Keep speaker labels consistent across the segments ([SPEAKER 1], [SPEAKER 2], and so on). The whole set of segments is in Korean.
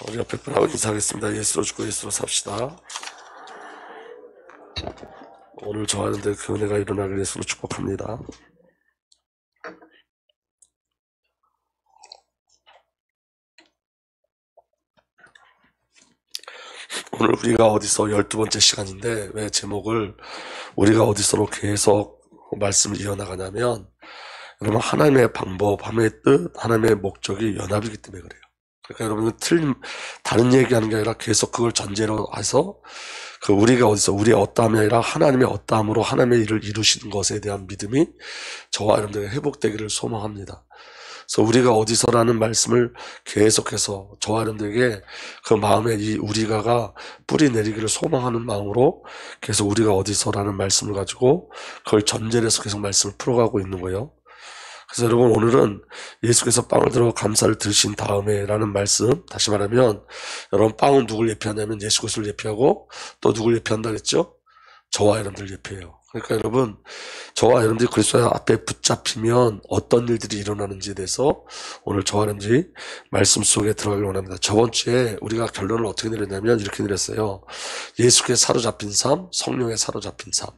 [SPEAKER 1] 우리 옆에 분하고 인사하겠습니다. 예수로 죽고 예수로 삽시다. 오늘 좋아하는데 그 은혜가 일어나길 예수로 축복합니다. 오늘 우리가 어디서 12번째 시간인데 왜 제목을 우리가 어디서로 계속 말씀을 이어나가냐면, 여러분, 하나님의 방법, 하나님의 뜻, 하나님의 목적이 연합이기 때문에 그래요. 그러니까 여러분은 다른 얘기하는 게 아니라 계속 그걸 전제로 해서 그 우리가 어디서, 우리의 어떠함이 아니라 하나님의 어떠함으로 하나님의 일을 이루시는 것에 대한 믿음이 저와 여러분들에게 회복되기를 소망합니다. 그래서 우리가 어디서라는 말씀을 계속해서 저와 여러분들에게 그 마음에 이 우리가가 뿌리 내리기를 소망하는 마음으로 계속 우리가 어디서라는 말씀을 가지고 그걸 전제로 해서 계속 말씀을 풀어가고 있는 거예요. 그래서 여러분, 오늘은 예수께서 빵을 들어 감사를 드신 다음에 라는 말씀, 다시 말하면 여러분, 빵은 누굴 예표하냐면 예수 그리스도를 예표하고 또 누굴 예표한다 그랬죠? 저와 여러분들 예표해요. 그러니까 여러분, 저와 여러분들이 그리스도 앞에 붙잡히면 어떤 일들이 일어나는지에 대해서 오늘 저와 여러분들이 말씀 속에 들어가길 원합니다. 저번 주에 우리가 결론을 어떻게 내렸냐면 이렇게 내렸어요. 예수께 사로잡힌 삶, 성령에 사로잡힌 삶.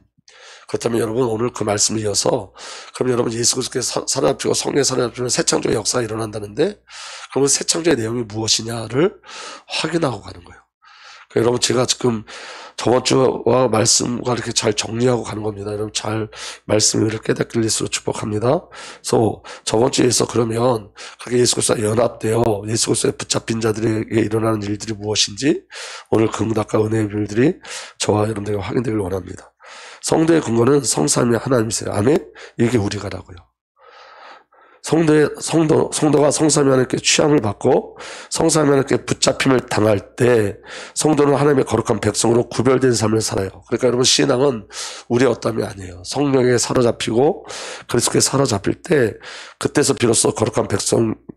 [SPEAKER 1] 그렇다면 여러분, 오늘 그 말씀을 이어서, 그럼 여러분, 예수 그리스도께 사로잡히고 성령에 사로잡히면 새 창조의 역사가 일어난다는데, 그러면 새 창조의 내용이 무엇이냐를 확인하고 가는 거예요. 그러니까 여러분, 제가 지금 저번 주와 말씀과 이렇게 잘 정리하고 가는 겁니다. 여러분, 잘 말씀을 깨닫길 예수로 축복합니다. 그래서 저번 주에서 그러면 그렇게 예수 그리스도와 연합되어 예수 그리스도에 붙잡힌 자들에게 일어나는 일들이 무엇인지 오늘 긍휼과 은혜의 일들이 저와 여러분들에게 확인되길 원합니다. 성도의 근거는 성삼위 하나님이세요. 아멘? 이게 우리가라고요. 성도가 성삼위 하나님께 취함을 받고 성삼위 하나님께 붙잡힘을 당할 때 성도는 하나님의 거룩한 백성으로 구별된 삶을 살아요. 그러니까 여러분, 신앙은 우리의 어떠함이 아니에요. 성령에 사로잡히고 그리스도께 사로잡힐 때 그때서 비로소 거룩한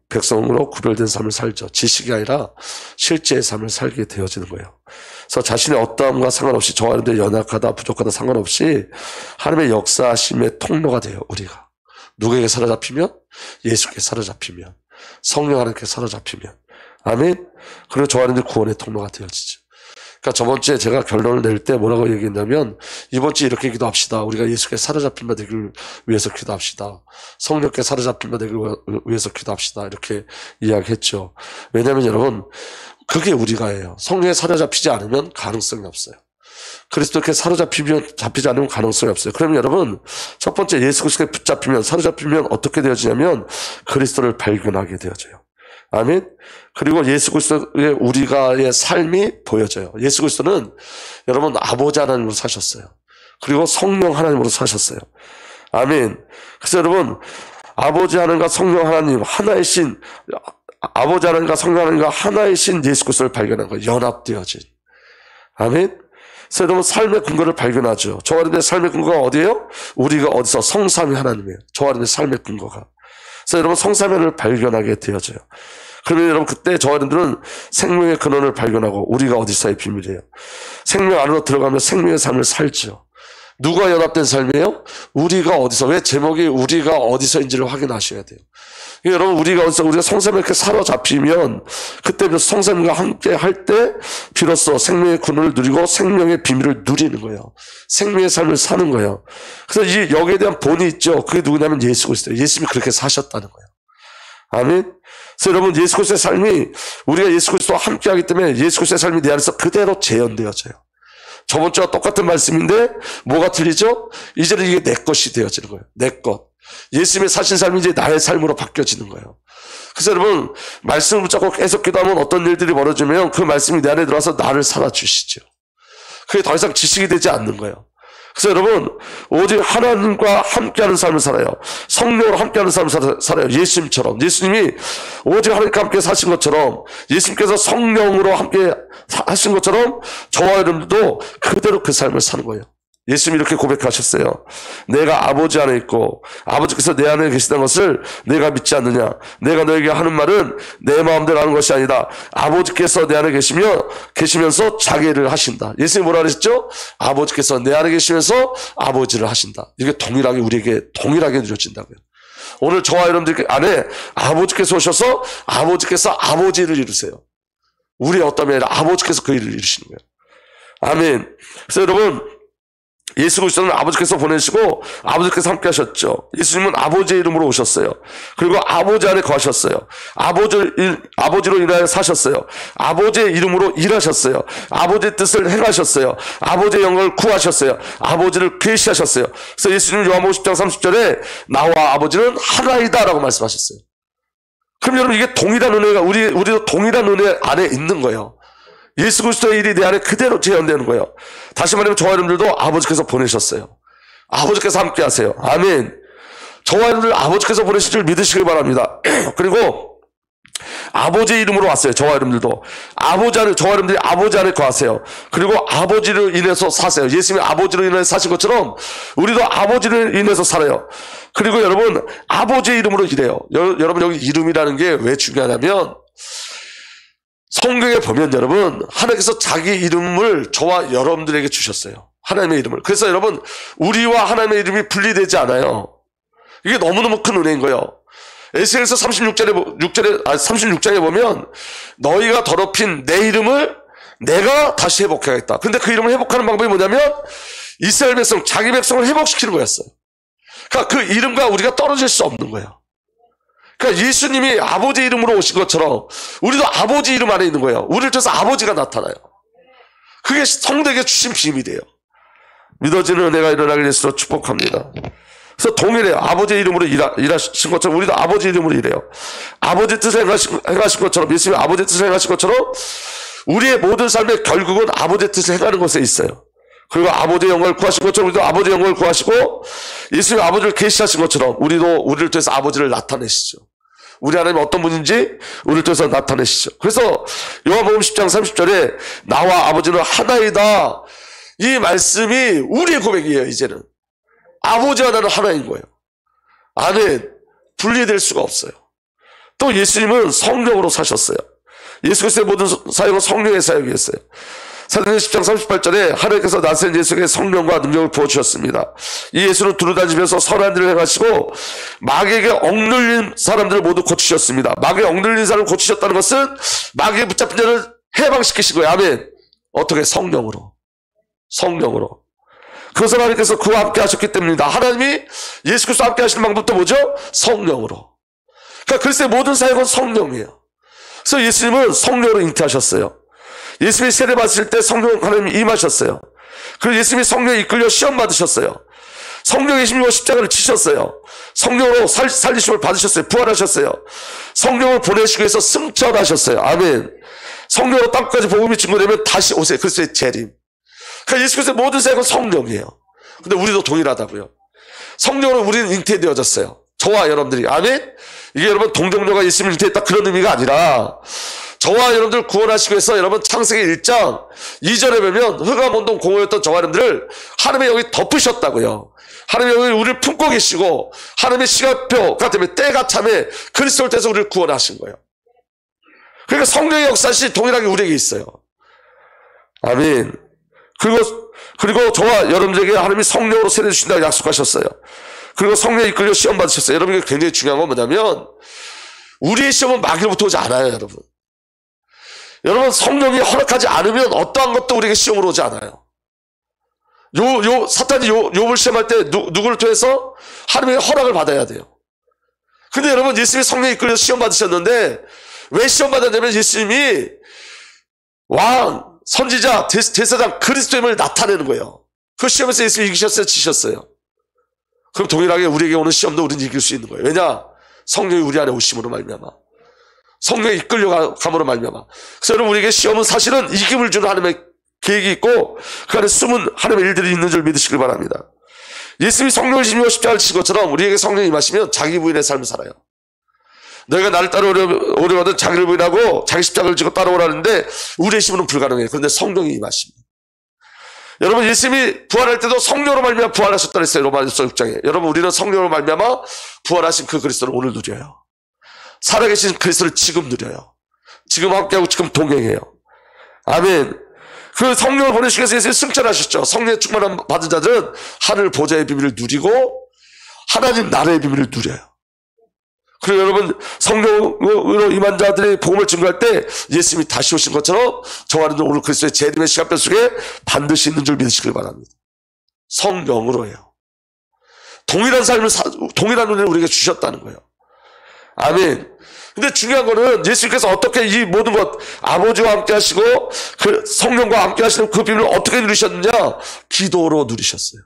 [SPEAKER 1] 백성으로 구별된 삶을 살죠. 지식이 아니라 실제의 삶을 살게 되어지는 거예요. 그래서 자신의 어떠함과 상관없이 저와 여러분들 연약하다 부족하다 상관없이 하나님의 역사심의 통로가 돼요. 우리가 누구에게 사로잡히면? 예수께 사로잡히면, 성령 하나님께 사로잡히면, 아멘. 그리고 저와 여러분들 구원의 통로가 되어지죠. 그러니까 저번 주에 제가 결론을 낼 때 뭐라고 얘기했냐면, 이번 주에 이렇게 기도합시다. 우리가 예수께 사로잡힌 바 되기를 위해서 기도합시다. 성령께 사로잡힌 바 되기를 위해서 기도합시다. 이렇게 이야기했죠. 왜냐하면 여러분, 그게 우리가예요. 성령에 사로잡히지 않으면 가능성이 없어요. 그리스도께 잡히지 않으면 가능성이 없어요. 그러면 여러분, 첫 번째 예수 그리스도에 사로잡히면 어떻게 되어지냐면 그리스도를 발견하게 되어져요. 아멘. 그리고 예수 그리스도의 우리가의 삶이 보여져요. 예수 그리스도는 여러분 아버지 하나님으로 사셨어요. 그리고 성령 하나님으로 사셨어요. 아멘. 그래서 여러분, 아버지 하나님과 성령 하나님 하나의 신, 아버지 하나님과 성령 하나님과 하나의 신 예수 그리스도를 발견한 거예요. 연합되어진. 아멘. 그래서 여러분, 삶의 근거를 발견하죠. 저와 여러분의 삶의 근거가 어디예요? 우리가 어디서? 성삼위 하나님이에요. 저와 여러분의 삶의 근거가. 그래서 여러분, 성삼위 하나님을 발견하게 되어져요. 그러면 여러분, 그때 저와 여러분들은 생명의 근원을 발견하고 우리가 어디서의 비밀이에요. 생명 안으로 들어가면 생명의 삶을 살죠. 누가 연합된 삶이에요? 우리가 어디서. 왜 제목이 우리가 어디서인지를 확인하셔야 돼요. 여러분, 우리가 어디서, 우리가 성삼위께 사로잡히면 그때 성삼위가 함께 할 때 비로소 생명의 근원을 누리고 생명의 비밀을 누리는 거예요. 생명의 삶을 사는 거예요. 그래서 여기에 대한 본이 있죠. 그게 누구냐면 예수 그리스도예요. 예수님이 그렇게 사셨다는 거예요. 아멘. 그래서 여러분, 예수 그리스도의 삶이, 우리가 예수 그리스도와 함께 하기 때문에 예수 그리스도의 삶이 내 안에서 그대로 재현되어져요. 저번 주와 똑같은 말씀인데 뭐가 틀리죠? 이제는 이게 내 것이 되어지는 거예요. 내 것. 예수님의 사신 삶이 이제 나의 삶으로 바뀌어지는 거예요. 그래서 여러분, 말씀을 붙잡고 계속 기도하면 어떤 일들이 벌어지면 그 말씀이 내 안에 들어와서 나를 살아주시죠. 그게 더 이상 지식이 되지 않는 거예요. 그래서 여러분, 오직 하나님과 함께하는 삶을 살아요. 성령으로 함께하는 삶을 살아요. 예수님처럼. 예수님이 오직 하나님과 함께 사신 것처럼, 예수님께서 성령으로 함께 하신 것처럼 저와 여러분들도 그대로 그 삶을 사는 거예요. 예수님이 이렇게 고백하셨어요. 내가 아버지 안에 있고 아버지께서 내 안에 계시다는 것을 내가 믿지 않느냐. 내가 너에게 하는 말은 내 마음대로 하는 것이 아니다. 아버지께서 내 안에 계시면서 자기 일을 하신다. 예수님이 뭐라 그랬죠? 아버지께서 내 안에 계시면서 아버지를 하신다. 이게 동일하게 우리에게 동일하게 누려진다고요. 오늘 저와 여러분들 안에 아버지께서 오셔서 아버지께서 아버지를 이루세요. 우리의 어떠함이 아니라 아버지께서 그 일을 이루시는 거예요. 아멘. 그래서 여러분, 예수 그리스도는 아버지께서 보내시고 아버지께서 함께 하셨죠. 예수님은 아버지의 이름으로 오셨어요. 그리고 아버지 안에 거하셨어요. 아버지로 인하여 사셨어요. 아버지의 이름으로 일하셨어요. 아버지의 뜻을 행하셨어요. 아버지의 영광을 구하셨어요. 아버지를 계시하셨어요. 그래서 예수님은 요한복음 10장 30절에 나와 아버지는 하나이다 라고 말씀하셨어요. 그럼 여러분, 이게 동일한 은혜가 우리도 동일한 은혜 안에 있는 거예요. 예수 그리스도의 일이 내 안에 그대로 재현되는 거예요. 다시 말하면 저와 여러분들도 아버지께서 보내셨어요. 아버지께서 함께 하세요. 아멘. 저와 여러분들 아버지께서 보내실 줄 믿으시길 바랍니다. 그리고 아버지의 이름으로 왔어요. 저와 여러분들도 저와 여러분들이 아버지 안에 거하세요. 그리고 아버지로 인해서 사세요. 예수님이 아버지로 인해서 사신 것처럼 우리도 아버지를 인해서 살아요. 그리고 여러분, 아버지의 이름으로 일해요. 여러분, 여기 이름이라는 게 왜 중요하냐면, 성경에 보면 여러분, 하나님께서 자기 이름을 저와 여러분들에게 주셨어요. 하나님의 이름을. 그래서 여러분, 우리와 하나님의 이름이 분리되지 않아요. 이게 너무너무 큰 은혜인 거예요. 에스겔서 36장에 보면 너희가 더럽힌 내 이름을 내가 다시 회복하겠다. 근데 그 이름을 회복하는 방법이 뭐냐면 이스라엘 백성, 자기 백성을 회복시키는 거였어요. 그러니까 그 이름과 우리가 떨어질 수 없는 거예요. 그러니까 예수님이 아버지 이름으로 오신 것처럼 우리도 아버지 이름 안에 있는 거예요. 우리를 통해서 아버지가 나타나요. 그게 성도에게 주신 비밀이에요. 믿어지는 은혜가 일어나길 예수로 축복합니다. 그래서 동일해요. 아버지 이름으로 일하신 것처럼 우리도 아버지 이름으로 일해요. 아버지 뜻을 행하신 것처럼, 예수님이 아버지 뜻을 행하신 것처럼 우리의 모든 삶의 결국은 아버지 뜻을 행하는 것에 있어요. 그리고 아버지의 영광을 구하신 것처럼 우리도 아버지의 영광을 구하시고, 예수님이 아버지를 계시하신 것처럼 우리를 통해서 아버지를 나타내시죠. 우리 하나님이 어떤 분인지 우리를 통해서 나타내시죠. 그래서 요한복음 10장 30절에 나와 아버지는 하나이다, 이 말씀이 우리의 고백이에요. 이제는 아버지와 나는 하나인 거예요. 아멘. 분리될 수가 없어요. 또 예수님은 성령으로 사셨어요. 예수 그리스도의 모든 사역은 성령의 사역이었어요. 사도행전 10장 38절에 하나님께서 나선 예수에게 성령과 능력을 부어주셨습니다. 이 예수는 두루다니면서 선한 일을 행하시고 마귀에게 억눌린 사람들을 모두 고치셨습니다. 마귀에 억눌린 사람을 고치셨다는 것은 마귀에 붙잡힌 자를 해방시키신 거예요. 아멘. 어떻게? 성령으로. 그것을 하나님께서 그와 함께 하셨기 때문입니다. 하나님이 예수 그리스도와 함께 하시는 방법도 뭐죠? 성령으로. 그러니까 그리스도의 모든 사역은 성령이에요. 그래서 예수님은 성령으로 잉태하셨어요. 예수님이 세례 받으실 때 성령 하나님이 임하셨어요. 그리고 예수님이 성령에 이끌려 시험 받으셨어요. 성령의 힘으로 십자가를 치셨어요. 성령으로 살리심을 받으셨어요. 부활하셨어요. 성령을 보내시기 위해서 승천하셨어요. 아멘. 성령으로 땅까지 복음이 증거되면 다시 오세요. 그리스도의 재림. 그러니까 예수 그리스도의 모든 사역은 성령이에요. 근데 우리도 동일하다고요. 성령으로 우리는 잉태되어졌어요. 저와 여러분들이. 아멘. 이게 여러분 동정녀가 예수님을 잉태했다 그런 의미가 아니라, 저와 여러분들 구원하시기 위해서 여러분 창세기 1장 2절에 보면 흑암온동 공허였던 저와 여러분들을 하나님의 영이 덮으셨다고요. 하나님의 영이 우리를 품고 계시고 하나님의 시간표가 되면 때가 참에 그리스도를 통해서 우리를 구원하신 거예요. 그러니까 성령의 역사시 동일하게 우리에게 있어요. 아멘. 그리고 저와 여러분들에게 하나님이 성령으로 세례 주신다고 약속하셨어요. 그리고 성령에 이끌려 시험 받으셨어요. 여러분, 이게 굉장히 중요한 건 뭐냐면 우리의 시험은 마귀로부터 오지 않아요. 여러분 성령이 허락하지 않으면 어떠한 것도 우리에게 시험으로 오지 않아요. 사탄이 욥을 시험할 때 누구를 통해서? 하나님의 허락을 받아야 돼요. 근데 여러분 예수님이 성령에 이끌려 시험 받으셨는데 왜 시험 받았냐면 예수님이 왕, 선지자, 제사장, 그리스도임을 나타내는 거예요. 그 시험에서 예수님이 이기셨어요? 지셨어요? 그럼 동일하게 우리에게 오는 시험도 우리는 이길 수 있는 거예요. 왜냐? 성령이 우리 안에 오심으로 말미암아, 성령에 이끌려감으로 말미암아. 그래서 여러분 우리에게 시험은 사실은 이김을 주는 하나님의 계획이 있고 그 안에 숨은 하나님의 일들이 있는 줄 믿으시길 바랍니다. 예수님이 성령을 지니고 십자가를 지신 것처럼 우리에게 성령이 임하시면 자기 부인의 삶을 살아요. 너희가 나를 따라오려거든 자기를 부인하고 자기 십자가를 지고 따라오라는데 우리의 힘으로는 불가능해요. 그런데 성령이 임하십니다. 여러분 예수님이 부활할 때도 성령으로 말미암아 부활하셨다 그랬어요. 로마서 6장에. 여러분 우리는 성령으로 말미암아 부활하신 그 그리스도를 오늘 누려요. 살아계신 그리스도를 지금 누려요. 지금 함께하고 지금 동행해요. 아멘. 그 성령을 보내시기 위해서 예수님이 승천하셨죠. 성령의 충만함 받은 자들은 하늘 보좌의 비밀을 누리고 하나님 나라의 비밀을 누려요. 그리고 여러분, 성령으로 임한 자들이 복음을 증거할 때 예수님이 다시 오신 것처럼 정하는 오늘 그리스도의 재림의 시간표 속에 반드시 있는 줄 믿으시길 바랍니다. 성령으로예요. 동일한 삶을 동일한 은혜를 우리에게 주셨다는 거예요. 아멘. 근데 중요한 거는 예수님께서 어떻게 이 모든 것, 아버지와 함께 하시고 그 성령과 함께 하시는 그 비밀을 어떻게 누리셨느냐? 기도로 누리셨어요.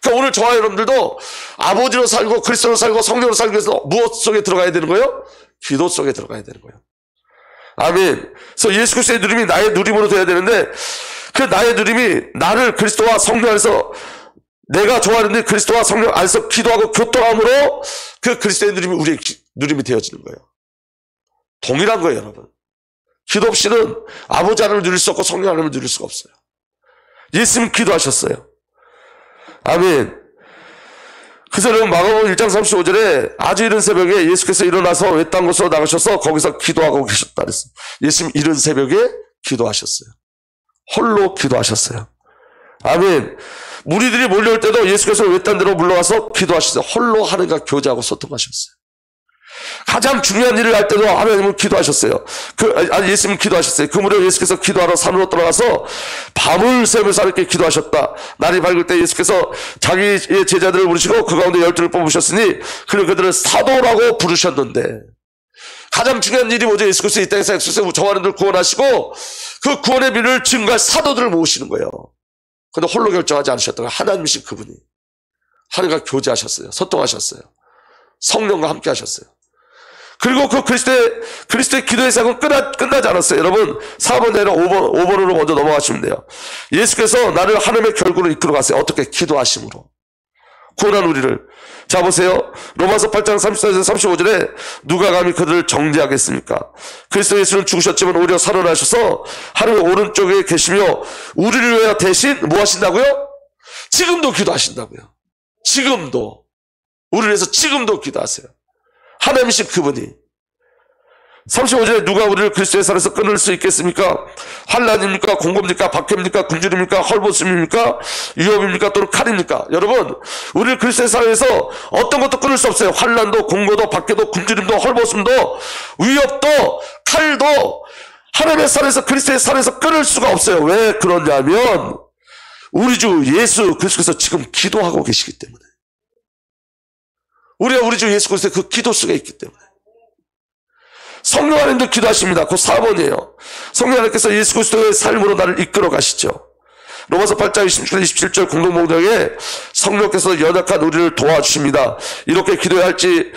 [SPEAKER 1] 그러니까 오늘 저와 여러분들도 아버지로 살고 그리스도로 살고 성령으로 살기 위해서 무엇 속에 들어가야 되는 거예요? 기도 속에 들어가야 되는 거예요. 아멘. 그래서 예수 그리스도의 누림이 나의 누림으로 돼야 되는데, 그 나의 누림이 나를 그리스도와 성령 안에서, 내가 좋아하는 그리스도와 성령 안에서 기도하고 교통함으로 그 그리스도의 누림이 우리의 누림이 되어지는 거예요. 동일한 거예요, 여러분. 기도 없이는 아버지 하나님을 누릴 수 없고 성령 하나님을 누릴 수가 없어요. 예수님 기도하셨어요. 아멘. 그래서 여러분, 마가복음 1장 35절에 아주 이른 새벽에 예수께서 일어나서 외딴 곳으로 나가셔서 거기서 기도하고 계셨다 그랬어요. 예수님 이른 새벽에 기도하셨어요. 홀로 기도하셨어요. 아멘. 무리들이 몰려올 때도 예수께서 외딴 데로 물러가서 기도하셨어요. 홀로 하나님과 교제하고 소통하셨어요. 가장 중요한 일을 할 때도 하나님은 기도하셨어요. 예수님은 기도하셨어요. 그 무렵 예수께서 기도하러 산으로 돌아가서 밤을 새면서 하나님께 기도하셨다. 날이 밝을 때 예수께서 자기의 제자들을 부르시고 그 가운데 12를 뽑으셨으니 그들을 사도라고 부르셨는데, 가장 중요한 일이 뭐죠? 예수 그리스도 이 땅에서 저하는들 구원하시고 그 구원의 비밀을 증거할 사도들을 모으시는 거예요. 그런데 홀로 결정하지 않으셨다고. 하나님이신 그분이 하나님과 교제하셨어요. 소통하셨어요. 성령과 함께 하셨어요. 그리고 그 그리스도의 기도의 사역은 끝나지 않았어요. 여러분, 4번 아니라 5번으로 먼저 넘어가시면 돼요. 예수께서 나를 하나님의 결국으로 이끌어 갔어요. 어떻게? 기도하심으로. 구원한 우리를. 자, 보세요. 로마서 8장 34에서 35절에 누가 감히 그들을 정죄하겠습니까? 그리스도 예수는 죽으셨지만 오히려 살아나셔서 하나님의 오른쪽에 계시며 우리를 위하여 대신 뭐 하신다고요? 지금도 기도하신다고요. 지금도. 우리를 위해서 지금도 기도하세요. 하나님이신 그분이. 35절에 누가 우리를 그리스도의 살에서 끊을 수 있겠습니까? 환난입니까? 공고입니까? 박해입니까? 굶주림입니까? 헐벗음입니까? 위협입니까? 또는 칼입니까? 여러분, 우리를 그리스도의 살에서 어떤 것도 끊을 수 없어요. 환난도, 공고도, 박해도, 굶주림도, 헐벗음도, 위협도, 칼도 하나님의 살에서, 그리스도의 살에서 끊을 수가 없어요. 왜 그러냐면 우리 주 예수 그리스도께서 지금 기도하고 계시기 때문에. 우리가 우리 주 예수 그리스도의 그 기도 속에 있기 때문에. 성령 하나님도 기도하십니다. 그 4번이에요. 성령 하나님께서 예수 그리스도의 삶으로 나를 이끌어 가시죠. 로마서 8장 26절 27절 공동목록에 성령께서 연약한 우리를 도와주십니다. 이렇게 기도해야 할지,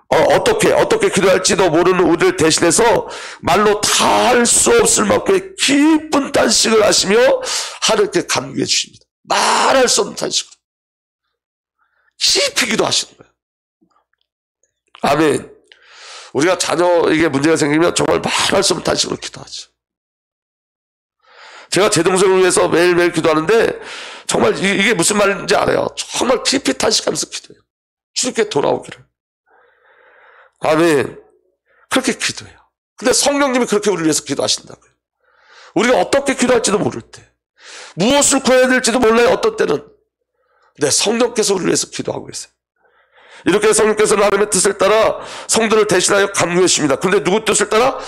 [SPEAKER 1] 어떻게 기도해야 할지도 모르는 우리를 대신해서 말로 다 할 수 없을 만큼의 깊은 탄식을 하시며 하나님께 감격해 주십니다. 말할 수 없는 탄식으로 깊이 기도하시는 거예요. 아멘. 우리가 자녀에게 문제가 생기면 정말 말할 수 없는 탄식으로 기도하죠. 제가 제 동생을 위해서 매일매일 기도하는데 정말 이게 무슨 말인지 알아요. 정말 깊이 탄식하면서 기도해요. 주님께 돌아오기를. 아멘. 그렇게 기도해요. 근데 성령님이 그렇게 우리를 위해서 기도하신다고요. 우리가 어떻게 기도할지도 모를 때, 무엇을 구해야 될지도 몰라요. 어떤 때는. 근데 성령께서 우리를 위해서 기도하고 계세요. 이렇게 성령께서는 하나님의 뜻을 따라 성도를 대신하여 감동하십니다. 그런데 누구 뜻을 따라?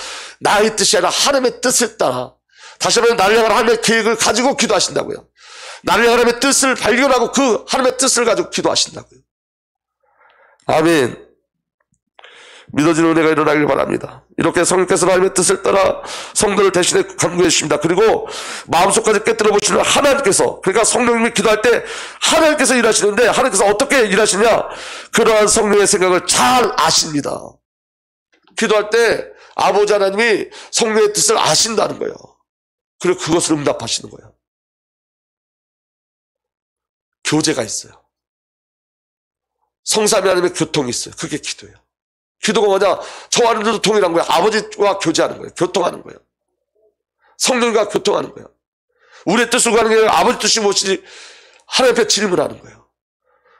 [SPEAKER 1] 나의 뜻이 아니라 하나님의 뜻을 따라. 다시 한번 나를 향한 하나님의 계획을 가지고 기도하신다고요. 나를 향한 하나님의 뜻을 발견하고 그 하나님의 뜻을 가지고 기도하신다고요. 아멘. 믿어지는 은혜가 일어나길 바랍니다. 이렇게 성령께서 하나님의 뜻을 따라 성도를 대신해 감동해 주십니다. 그리고 마음속까지 깨뜨려 보시는 하나님께서, 그러니까 성령님이 기도할 때 하나님께서 일하시는데 하나님께서 어떻게 일하시냐? 그러한 성령의 생각을 잘 아십니다. 기도할 때 아버지 하나님이 성령의 뜻을 아신다는 거예요. 그리고 그것을 응답하시는 거예요. 교제가 있어요. 성삼위 하나님의 교통이 있어요. 그게 기도예요. 기도가 뭐냐? 저와 하나님도 동일한 거예요. 아버지와 교제하는 거예요. 교통하는 거예요. 성령과 교통하는 거예요. 우리의 뜻을 구하는 게 아니라 아버지 뜻이 무엇인지 하나님 앞에 질문하는 거예요.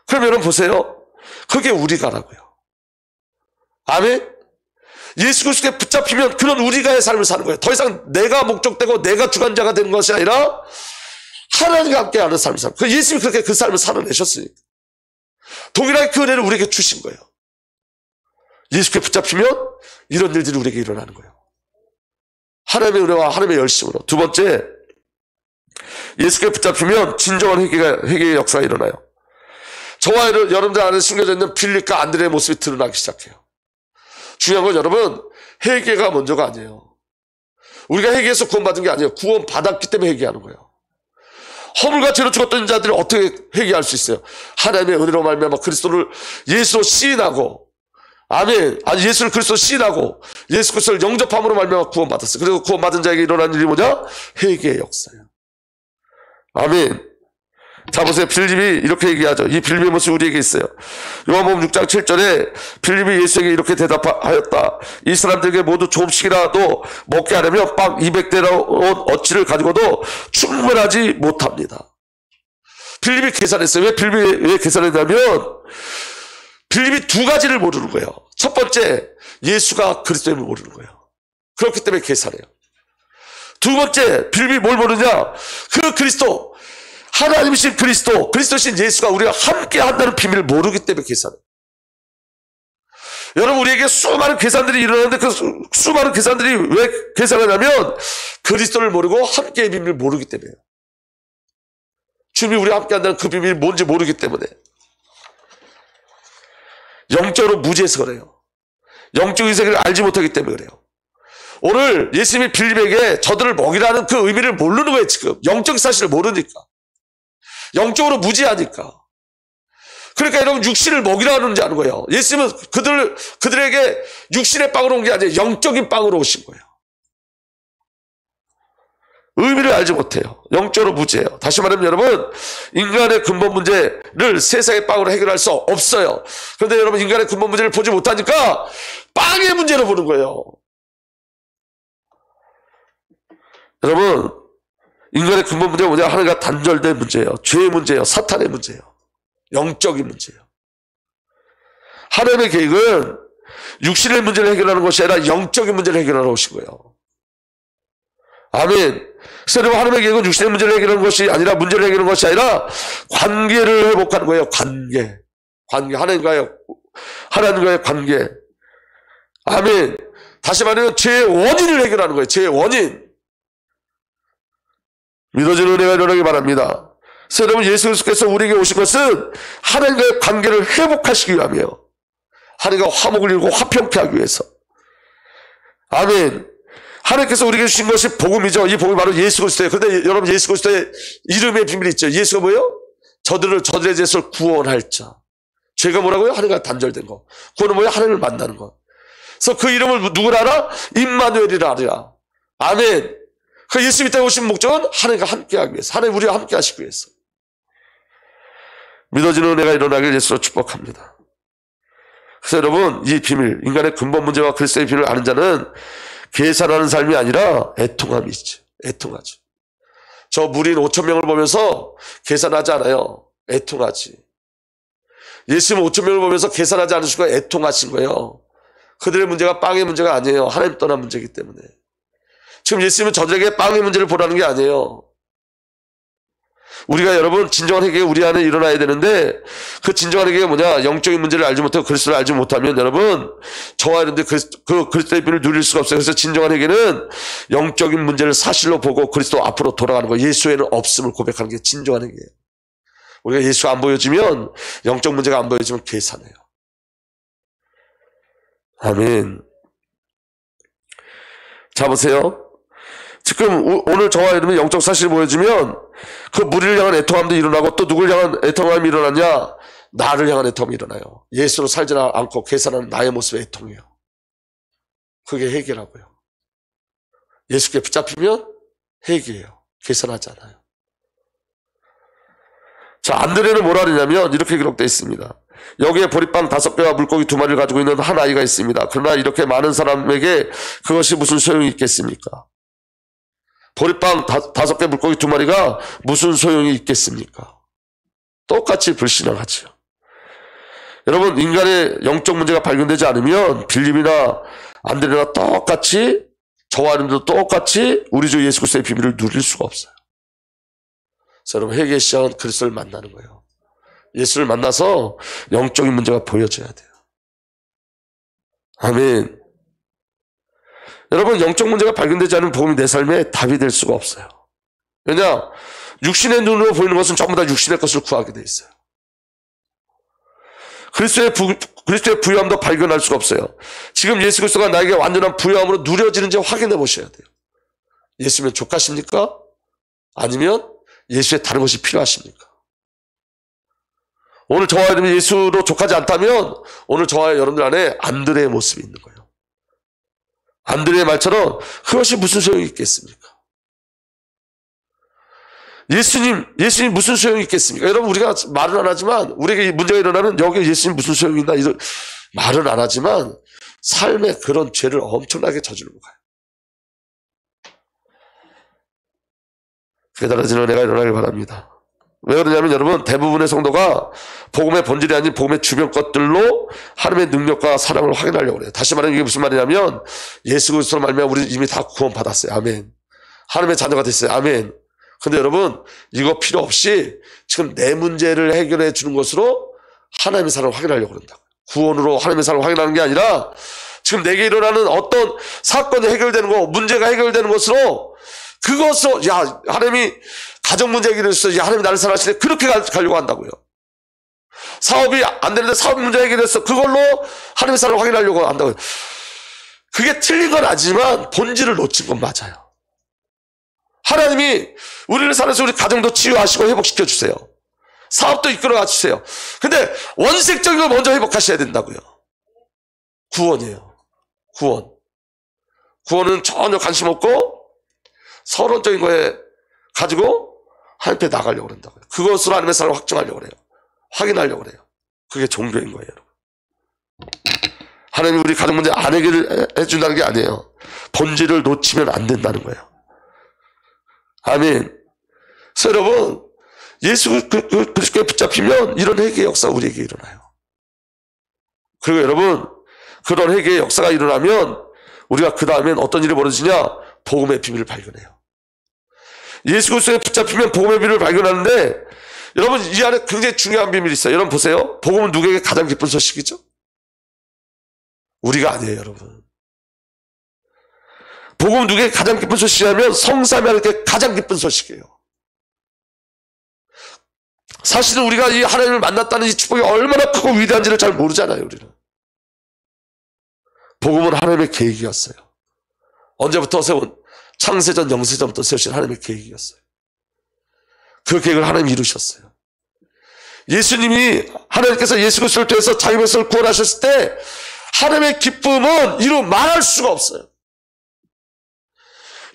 [SPEAKER 1] 그럼 여러분 보세요. 그게 우리가라고요. 아멘? 예수 그리스도에 붙잡히면 그런 우리가의 삶을 사는 거예요. 더 이상 내가 목적되고 내가 주관자가 되는 것이 아니라 하나님과 함께하는 삶을 사는 거예요. 예수님이 그렇게 그 삶을 살아내셨으니까. 동일하게 그 은혜를 우리에게 주신 거예요. 예수께 붙잡히면 이런 일들이 우리에게 일어나는 거예요. 하나님의 은혜와 하나님의 열심으로. 두 번째, 예수께 붙잡히면 진정한 회개의 역사가 일어나요. 저와 여러분들 안에 숨겨져 있는 빌립과 안드레의 모습이 드러나기 시작해요. 중요한 건 여러분, 회개가 먼저가 아니에요. 우리가 회개해서 구원받은 게 아니에요. 구원받았기 때문에 회개하는 거예요. 허물과 죄로 죽었던 자들이 어떻게 회개할 수 있어요? 하나님의 은혜로 말미암아 그리스도를 예수로 시인하고, 아멘. 예수를 그리스도로 시인하고 예수 그리스도를 영접함으로 말미암아 구원받았어요. 그리고 구원받은 자에게 일어난 일이 뭐냐? 회개의 역사예요. 아멘. 자, 보세요. 빌립이 이렇게 얘기하죠. 이 빌립의 모습이 우리에게 있어요. 요한복음 6장 7절에 빌립이 예수에게 이렇게 대답하였다. 이 사람들에게 모두 조금씩이라도 먹게 하려면 빵 200대라온 어치를 가지고도 충분하지 못합니다. 빌립이 계산했어요. 왜 빌립이 왜 계산했냐면 빌립이 두 가지를 모르는 거예요. 첫 번째, 예수가 그리스도임을 모르는 거예요. 그렇기 때문에 계산해요. 두 번째, 빌립이 뭘 모르냐? 그 그리스도, 하나님이신 그리스도, 그리스도신 예수가 우리가 함께 한다는 비밀을 모르기 때문에 계산해요. 여러분, 우리에게 수많은 계산들이 일어나는데 그 수많은 계산들이 왜 계산하냐면 그리스도를 모르고 함께의 비밀을 모르기 때문에요. 주님이 우리와 함께 한다는 그 비밀이 뭔지 모르기 때문에. 영적으로 무지해서 그래요. 영적인 세계를 알지 못하기 때문에 그래요. 오늘 예수님이 빌립에게 저들을 먹이라는 그 의미를 모르는 거예요. 지금 영적 사실을 모르니까, 영적으로 무지하니까. 그러니까 여러분, 육신을 먹이라는지 아는 거예요. 예수님은 그들에게 육신의 빵으로 온 게 아니라 영적인 빵으로 오신 거예요. 의미를 알지 못해요. 영적으로 무지해요. 다시 말하면 여러분, 인간의 근본 문제를 세상의 빵으로 해결할 수 없어요. 그런데 여러분, 인간의 근본 문제를 보지 못하니까 빵의 문제로 보는 거예요. 여러분, 인간의 근본 문제가 뭐냐? 하나님과 단절된 문제예요. 죄의 문제예요. 사탄의 문제예요. 영적인 문제예요. 하나님의 계획은 육신의 문제를 해결하는 것이 아니라 영적인 문제를 해결하러 오신 거예요. 아멘. 그래서 여러분, 하나님의 계획은 육신의 문제를 해결하는 것이 아니라 문제를 해결하는 것이 아니라 관계를 회복하는 거예요. 관계. 하나님과의 관계. 아멘. 다시 말하면 죄의 원인을 해결하는 거예요. 죄의 원인. 믿어지는 은혜가 일어나기 바랍니다. 그래서 여러분, 예수 그리스도께서 우리에게 오신 것은 하나님과의 관계를 회복하시기 위함이에요. 하나님과 화목을 이루고 화평케 하기 위해서. 아멘. 하나님께서 우리에게 주신 것이 복음이죠. 이 복음이 바로 예수 그리스도예요. 그런데 여러분, 예수 그리스도의 이름의 비밀이 있죠. 예수가 뭐예요? 저들의 죄에서 구원할 자. 죄가 뭐라고요? 하나님과 단절된 거. 구원은 뭐예요? 하나님을 만나는 거. 그래서 그 이름을 누구라 하라? 임마누엘이라 하리라. 아멘. 그 예수님이 때 오신 목적은 하나님과 함께하기 위해서, 하나님 우리와 함께 하시기 위해서. 믿어지는 은혜가 일어나길 예수로 축복합니다. 그래서 여러분, 이 비밀, 인간의 근본 문제와 그리스도의 비밀을 아는 자는 계산하는 삶이 아니라 애통함이 있지. 애통하지. 저 무리인 5,000명을 보면서 계산하지 않아요. 애통하지. 예수님 5,000명을 보면서 계산하지 않으시고 애통하신 거예요. 그들의 문제가 빵의 문제가 아니에요. 하나님 떠난 문제이기 때문에. 지금 예수님은 저들에게 빵의 문제를 보라는 게 아니에요. 우리가 여러분, 진정한 회개가 우리 안에 일어나야 되는데, 그 진정한 회개가 뭐냐? 영적인 문제를 알지 못하고 그리스도를 알지 못하면 여러분, 저와 여러분들 그리스도의 비밀을 누릴 수가 없어요. 그래서 진정한 회개는 영적인 문제를 사실로 보고 그리스도 앞으로 돌아가는 거예요. 예수에는 없음을 고백하는 게 진정한 회개예요. 우리가 예수가 안 보여지면, 영적 문제가 안 보여지면 계산해요. 아멘. 자, 보세요. 지금 오늘 저와 여러분이 영적 사실이 보여지면 그 무리를 향한 애통함도 일어나고, 또 누구를 향한 애통함이 일어나냐? 나를 향한 애통함이 일어나요. 예수로 살지 않고 계산하는 나의 모습의 애통이에요. 그게 회개라고요. 예수께 붙잡히면 회개예요. 계산하지 않아요. 자, 안드레는 뭐라 하냐면 이렇게 기록되어 있습니다. 여기에 보리빵 5개와 물고기 2마리를 가지고 있는 한 아이가 있습니다. 그러나 이렇게 많은 사람에게 그것이 무슨 소용이 있겠습니까? 보리빵 5개, 물고기 2마리가 무슨 소용이 있겠습니까? 똑같이 불신앙하죠. 여러분, 인간의 영적 문제가 발견되지 않으면 빌립이나 안드레나 똑같이, 저와 여러분도 똑같이 우리 주 예수 그리스도의 비밀을 누릴 수가 없어요. 그래서 여러분, 회개의 시작은 그리스도를 만나는 거예요. 예수를 만나서 영적인 문제가 보여져야 돼요. 아멘. 여러분, 영적 문제가 발견되지 않은 복음이 내 삶에 답이 될 수가 없어요. 왜냐? 육신의 눈으로 보이는 것은 전부 다 육신의 것을 구하게 돼 있어요. 그리스도의 부유함도 발견할 수가 없어요. 지금 예수 그리스도가 나에게 완전한 부유함으로 누려지는지 확인해 보셔야 돼요. 예수면 족하십니까? 아니면 예수의 다른 것이 필요하십니까? 오늘 저와 여러분이 예수로 족하지 않다면 오늘 저와 여러분들 안에 안드레의 모습이 있는 거예요. 안드레의 말처럼 그것이 무슨 소용이 있겠습니까? 예수님 무슨 소용이 있겠습니까? 여러분, 우리가 말은 안 하지만, 우리에게 문제가 일어나는 여기 예수님 무슨 소용이 있나, 이런 말은 안 하지만, 삶에 그런 죄를 엄청나게 저지르고 가요. 깨달아지는 은혜가 일어나길 바랍니다. 왜 그러냐면 여러분, 대부분의 성도가 복음의 본질이 아닌 복음의 주변 것들로 하나님의 능력과 사랑을 확인하려고 해요. 다시 말하면 이게 무슨 말이냐면, 예수 그리스도로 말미암아 우리는 이미 다 구원받았어요. 아멘. 하나님의 자녀가 됐어요. 아멘. 근데 여러분, 이거 필요 없이 지금 내 문제를 해결해 주는 것으로 하나님의 사랑을 확인하려고 그런다고요. 구원으로 하나님의 사랑을 확인하는 게 아니라 지금 내게 일어나는 어떤 사건이 해결되는 거, 문제가 해결되는 것으로, 그것으로, 야, 하나님이 가정 문제 해결했어. 야, 하나님이 나를 사랑하시네. 그렇게 가려고 한다고요. 사업이 안 되는데 사업 문제 해결했어. 그걸로 하나님의 사랑을 확인하려고 한다고요. 그게 틀린 건 아니지만 본질을 놓친 건 맞아요. 하나님이 우리를 살아서 우리 가정도 치유하시고 회복시켜 주세요. 사업도 이끌어가 주세요. 근데 원색적인 걸 먼저 회복하셔야 된다고요. 구원이에요. 구원은 전혀 관심 없고 서론적인 거에 가지고 하나님 앞에 나가려고 그런다고요. 그것으로 하나님의 사랑을 확증하려고 그래요. 확인하려고 그래요. 그게 종교인 거예요, 여러분. 하나님이 우리 가정 문제 안 해준다는 게 아니에요. 본질을 놓치면 안 된다는 거예요. 아멘. 그래서 여러분, 예수 그리스도에 붙잡히면 이런 회개의 역사가 우리에게 일어나요. 그리고 여러분, 그런 회개의 역사가 일어나면 우리가 그 다음엔 어떤 일이 벌어지냐? 복음의 비밀을 발견해요. 예수 그리스도에 붙잡히면 복음의 비밀을 발견하는데, 여러분, 이 안에 굉장히 중요한 비밀이 있어요. 여러분 보세요. 복음은 누구에게 가장 기쁜 소식이죠? 우리가 아니에요, 여러분. 복음은 누구에게 가장 기쁜 소식이냐면 성삼위 하나님께 가장 기쁜 소식이에요. 사실은 우리가 이 하나님을 만났다는 이 축복이 얼마나 크고 위대한지를 잘 모르잖아요, 우리는. 복음은 하나님의 계획이었어요. 언제부터 세운? 창세전, 영세전부터 세우신 하나님의 계획이었어요. 그 계획을 하나님이 이루셨어요. 예수님이, 하나님께서 예수 그리스도를 통해서 자기 백성을 구원하셨을 때 하나님의 기쁨은 이루 말할 수가 없어요.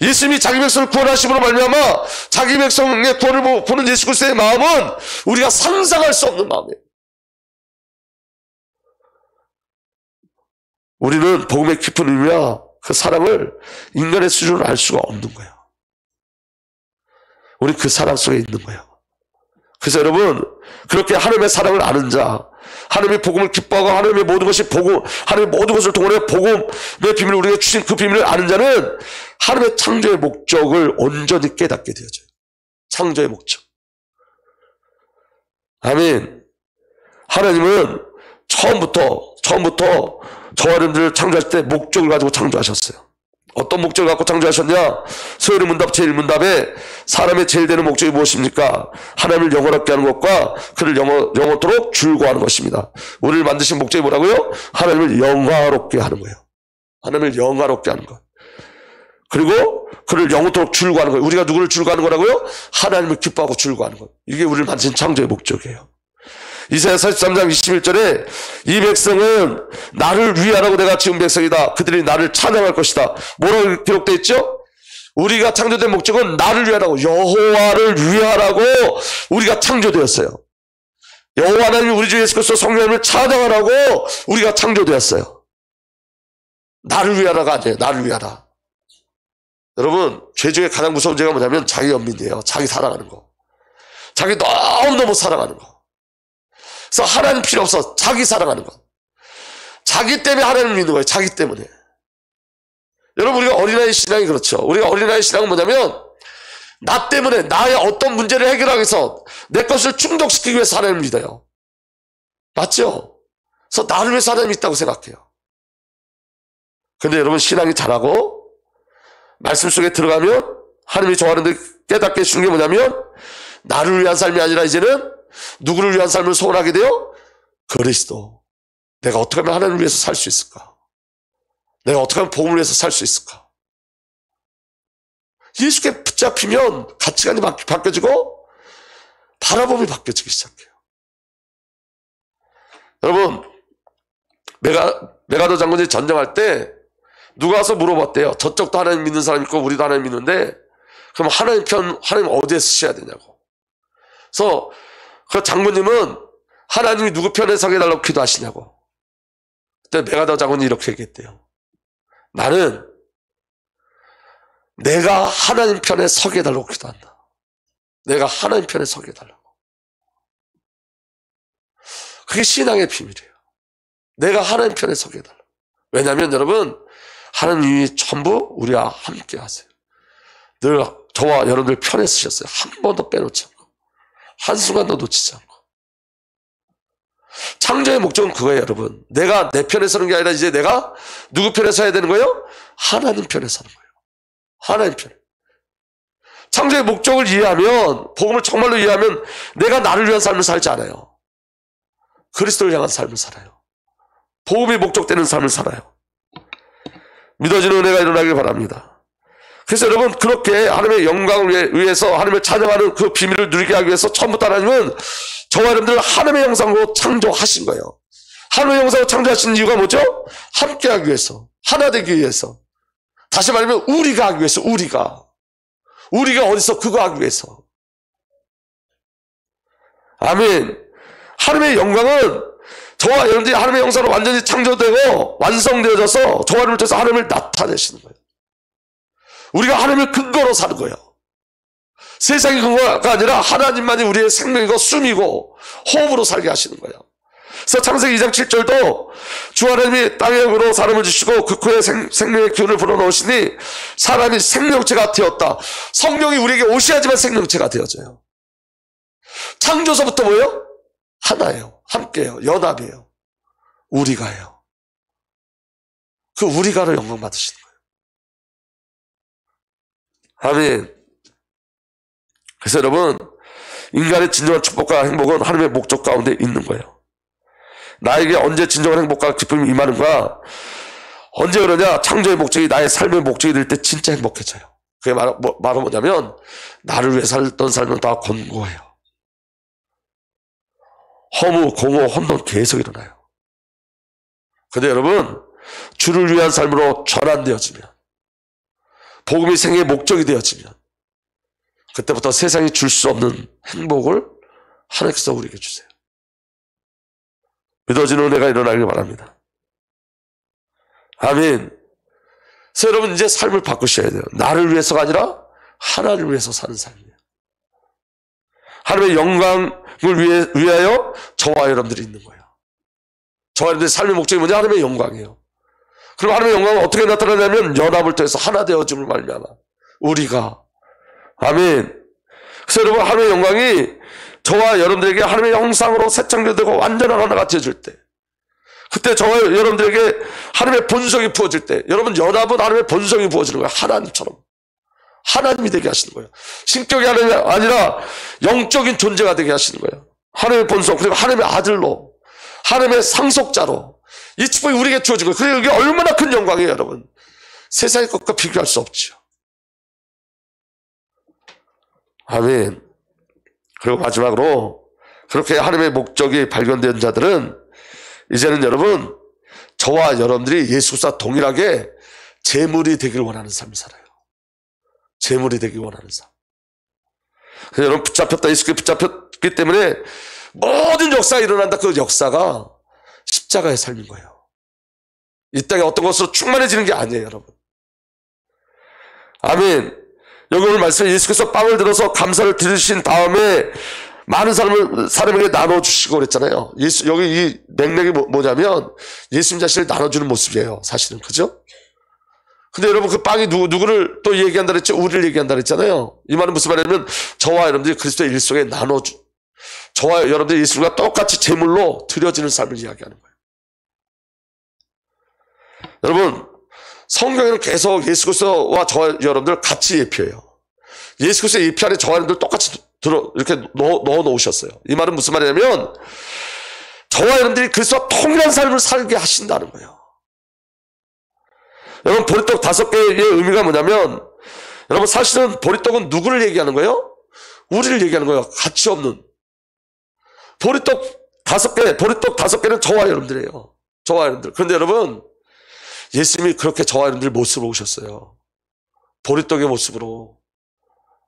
[SPEAKER 1] 예수님이 자기 백성을 구원하심으로 말미암아 자기 백성의 구원을 보는 예수 그리스도의 마음은 우리가 상상할 수 없는 마음이에요. 우리는 복음의 깊은 의미와 그 사랑을 인간의 수준으로 알 수가 없는 거예요. 우리 그 사랑 속에 있는 거예요. 그래서 여러분, 그렇게 하나님의 사랑을 아는 자, 하나님의 복음을 기뻐하고 하나님의 모든 것이 복음, 하나님의 모든 것을 통해 복음의 비밀을 우리가 주신 그 비밀을 아는 자는 하나님의 창조의 목적을 온전히 깨닫게 되어져요. 창조의 목적. 아멘. 하나님은 처음부터 저와 여러분들을 창조하실 때 목적을 가지고 창조하셨어요. 어떤 목적을 갖고 창조하셨냐? 소요리 문답 제1문답에 사람의 제일 되는 목적이 무엇입니까? 하나님을 영원하게 하는 것과 그를 영원토록 즐거워하는 것입니다. 우리를 만드신 목적이 뭐라고요? 하나님을 영화롭게 하는 거예요. 하나님을 영화롭게 하는 것. 그리고 그를 영원토록 즐거워하는 거예요. 우리가 누구를 즐거워하는 거라고요? 하나님을 기뻐하고 즐거워하는 것. 이게 우리를 만드신 창조의 목적이에요. 이사야 43장 21절에 이 백성은 나를 위하라고 내가 지은 백성이다. 그들이 나를 찬양할 것이다. 뭐라고 기록되어 있죠? 우리가 창조된 목적은 나를 위하라고, 여호와를 위하라고 우리가 창조되었어요. 여호와 하나님이 우리 주 예수 그리스도 성령님을 찬양하라고 우리가 창조되었어요. 나를 위하라가 아니에요. 나를 위하라. 여러분, 죄 중에 가장 무서운 죄가 뭐냐면 자기 연민이에요. 자기 사랑하는 거. 자기 너무너무 사랑하는 거. 그래서 하나님 필요 없어. 자기 사랑하는 것. 자기 때문에 하나님을 믿는 거예요. 자기 때문에. 여러분, 우리가 어린아이 신앙이 그렇죠. 우리가 어린아이 신앙은 뭐냐면 나 때문에 나의 어떤 문제를 해결하기 위해서 내 것을 충족시키기 위해서 하나님을 믿어요. 맞죠? 그래서 나를 위해서 하나님이 있다고 생각해요. 근데 여러분 신앙이 자라고 말씀 속에 들어가면 하나님이 저하는 데 깨닫게 해주는 게 뭐냐면 나를 위한 삶이 아니라 이제는 누구를 위한 삶을 소원하게 되어 그리스도. 내가 어떻게 하면 하나님을 위해서 살 수 있을까? 내가 어떻게 하면 복음을 위해서 살 수 있을까? 예수께 붙잡히면 가치관이 바뀌어지고 바라봄이 바뀌어지기 시작해요. 여러분, 메가더 장군이 전쟁할 때 누가 와서 물어봤대요. 저쪽도 하나님 믿는 사람 있고 우리도 하나님 믿는데 그럼 하나님 어디에 쓰셔야 되냐고. 그래서 그 장군님은 하나님이 누구 편에 서게 해달라고 기도하시냐고. 그때 메가더 장군이 이렇게 얘기했대요. 나는 내가 하나님 편에 서게 해달라고 기도한다. 내가 하나님 편에 서게 해달라고. 그게 신앙의 비밀이에요. 내가 하나님 편에 서게 해달라고. 왜냐하면 여러분, 하나님이 전부 우리와 함께 하세요. 늘 저와 여러분들 편에 쓰셨어요. 한 번도 빼놓지 않고, 한순간도 놓치지 않고. 창조의 목적은 그거예요, 여러분. 내가 내 편에 서는 게 아니라 이제 내가 누구 편에 서야 되는 거예요? 하나님 편에 서는 거예요. 하나님 편에. 창조의 목적을 이해하면, 복음을 정말로 이해하면 내가 나를 위한 삶을 살지 않아요. 그리스도를 향한 삶을 살아요. 복음이 목적되는 삶을 살아요. 믿어지는 은혜가 일어나길 바랍니다. 그래서 여러분, 그렇게 하나님의 영광을 위해서 하나님을 찬양하는 그 비밀을 누리게 하기 위해서 처음부터 하나님은 저와 여러분들을 하나님의 형상으로 창조하신 거예요. 하나님의 형상으로 창조하신 이유가 뭐죠? 함께 하기 위해서, 하나 되기 위해서. 다시 말하면 우리가 하기 위해서. 우리가 어디서 그거 하기 위해서. 아멘. 하나님의 영광은 저와 여러분들이 하나님의 형상으로 완전히 창조되고 완성되어져서 저와 여러분을 통해서 하나님을 나타내시는 거예요. 우리가 하나님을 근거로 사는 거예요. 세상의 근거가 아니라 하나님만이 우리의 생명이고 숨이고 호흡으로 살게 하시는 거예요. 그래서 창세기 2장 7절도 주 하나님이 땅의 으로 사람을 주시고 그 코에 생명의 기운을 불어넣으시니 사람이 생명체가 되었다. 성령이 우리에게 오셔야지만 생명체가 되어져요. 창조서부터 뭐예요? 하나예요. 함께예요. 연합이에요. 우리가예요. 그 우리가로 영광 받으시는 거예요. 아멘. 그래서 여러분, 인간의 진정한 축복과 행복은 하나님의 목적 가운데 있는 거예요. 나에게 언제 진정한 행복과 기쁨이 임하는가? 언제 그러냐? 창조의 목적이 나의 삶의 목적이 될 때 진짜 행복해져요. 그게 말은 뭐냐면 나를 위해 살던 삶은 다 권고해요. 허무, 공허, 혼돈 계속 일어나요. 근데 여러분, 주를 위한 삶으로 전환되어지면, 복음이 생애의 목적이 되어지면 그때부터 세상이 줄 수 없는 행복을 하나님께서 우리에게 주세요. 믿어지는 은혜가 일어나길 바랍니다. 아멘. 그래서 여러분 이제 삶을 바꾸셔야 돼요. 나를 위해서가 아니라 하나님을 위해서 사는 삶이에요. 하나님의 영광을 위하여 저와 여러분들이 있는 거예요. 저와 여러분들의 삶의 목적이 뭐냐? 하나님의 영광이에요. 그럼 하나님의 영광은 어떻게 나타나냐면 연합을 통해서 하나 되어짐을 말미암아 우리가. 아멘. 그래서 여러분 하나님의 영광이 저와 여러분들에게 하나님의 형상으로 새 창조되고 완전한 하나가 되어질 때, 그때 저와 여러분들에게 하나님의 본성이 부어질 때, 여러분 연합은 하나님의 본성이 부어지는 거예요. 하나님처럼 하나님이 되게 하시는 거예요. 신격이 하나님이 아니라 영적인 존재가 되게 하시는 거예요. 하나님의 본성, 그리고 하나님의 아들로, 하나님의 상속자로 이 축복이 우리에게 주어진 거예요. 그리고 이게 얼마나 큰 영광이에요, 여러분. 세상의 것과 비교할 수 없죠. 아멘. 그리고 마지막으로 그렇게 하나님의 목적이 발견된 자들은 이제는 여러분, 저와 여러분들이 예수와 동일하게 재물이 되길 원하는 삶을 살아요. 재물이 되길 원하는 삶. 그래서 여러분 붙잡혔다, 예수께 붙잡혔기 때문에 모든 역사가 일어난다. 그 역사가 십자가의 삶인 거예요. 이 땅에 어떤 것으로 충만해지는 게 아니에요, 여러분. 아멘. 여기 오늘 말씀, 예수께서 빵을 들어서 감사를 드리신 다음에 많은 사람에게 나눠주시고 그랬잖아요. 여기 이 맥락이 뭐냐면 예수님 자신을 나눠주는 모습이에요, 사실은. 그죠? 근데 여러분 그 빵이 누구를 또 얘기한다 그랬죠? 우리를 얘기한다 그랬잖아요. 이 말은 무슨 말이냐면 저와 여러분들이 그리스도의 일 속에 저와 여러분들이 예수님과 똑같이 제물로 드려지는 삶을 이야기하는 거예요. 여러분, 성경에는 계속 예수 그리스도와 저와 여러분들 같이 예표해요. 예수 그리스도의 예표 안에 저와 여러분들 똑같이 이렇게 넣어 놓으셨어요. 이 말은 무슨 말이냐면 저와 여러분들이 그리스도와 통일한 삶을 살게 하신다는 거예요. 여러분, 보리떡 5개의 의미가 뭐냐면, 여러분, 사실은 보리떡은 누구를 얘기하는 거예요? 우리를 얘기하는 거예요. 가치 없는. 보리떡 5개는 저와 여러분들이에요. 저와 여러분들. 그런데 여러분, 예수님이 그렇게 저와 여러분들 모습을 오셨어요. 보리떡의 모습으로.